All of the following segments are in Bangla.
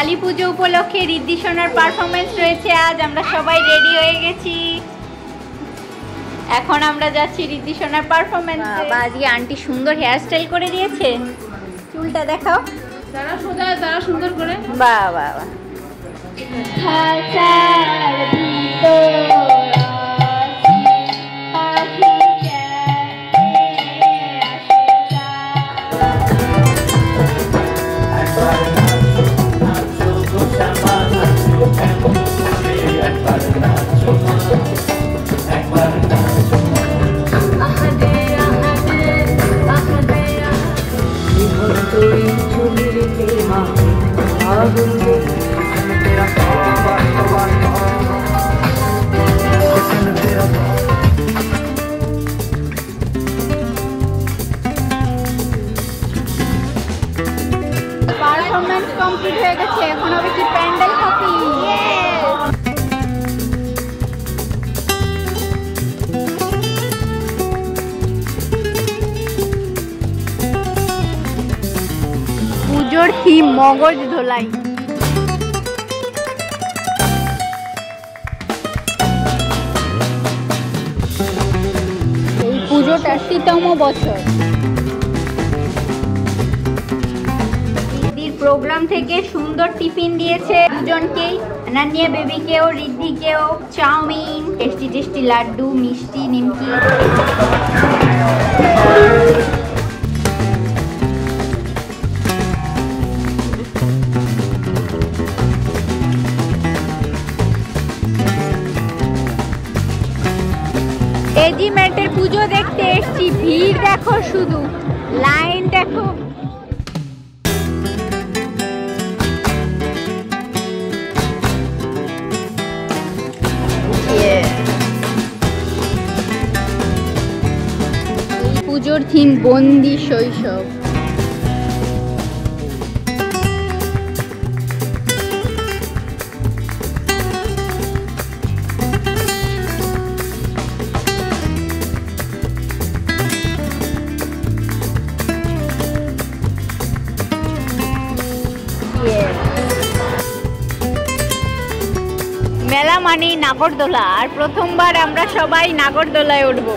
কালী পুজো উপলক্ষে ঋদ্ধি সোনার পারফরমেন্স রয়েছে। আজ আমরা সবাই রেডি হয়ে গেছি, এখন আমরা যাচ্ছি ঋদ্ধি সোনার পারফরমেন্স। আজকে আন্টি সুন্দর হেয়ারস্টাইল করে দিয়েছে, চুলটা দেখাও। তারা সোজা, তারা সুন্দর করে। বাহ বাহ বাহ। পারফরমেন্স কমপ্লিট হয়ে গেছে, এখন হবে কি প্যান্ডেল হপিং। পুজোর থিম মগজ ধোলাই। এই পুজোটা 80তম বছর। প্রোগ্রাম থেকে সুন্দর টিফিন দিয়েছে দুজনকেই, অনন্যা বেবিকেও ঋদ্ধিকেও। চাউমিন, টেস্টি টেস্টি লাড্ডু, মিষ্টি, নিমকি। রেজিমেন্টের পুজো দেখতে এসছি, ভিড় দেখো, শুধু লাইন দেখো। পুজোর থিম বন্দি শৈশব। মেলা মানে নাগরদোলা, আর প্রথমবার আমরা সবাই নাগরদোলায় উঠবো।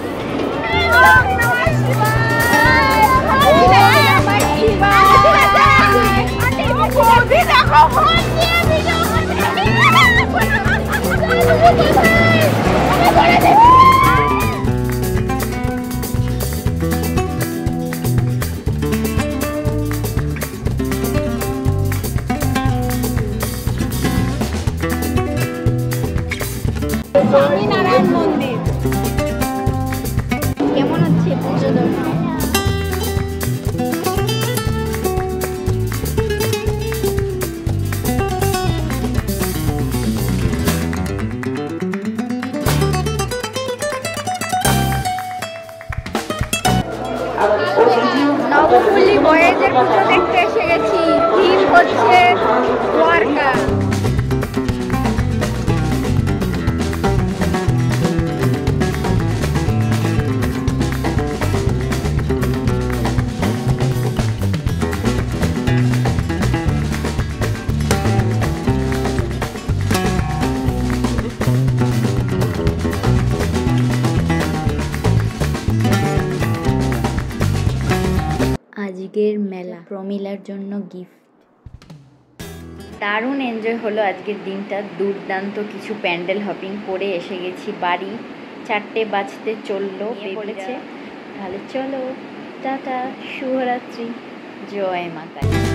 স্বামীনারায়ণ মন্দির কেমন হচ্ছে পুজো দর্শন? নবপল্লী বয়েজের পুজো দেখতে এসে গেছি, থিম হচ্ছে দ্বারকা। আজকের মেলা প্রমিলার জন্য গিফট। দারুণ এনজয় হলো আজকের দিনটা, দুর্দান্ত কিছু প্যান্ডেল হপিং করে এসে গেছি বাড়ি। 4টে বাজতে চললো বলেছে, তাহলে চলো টাটা, শুভরাত্রি, জয় মা কালী।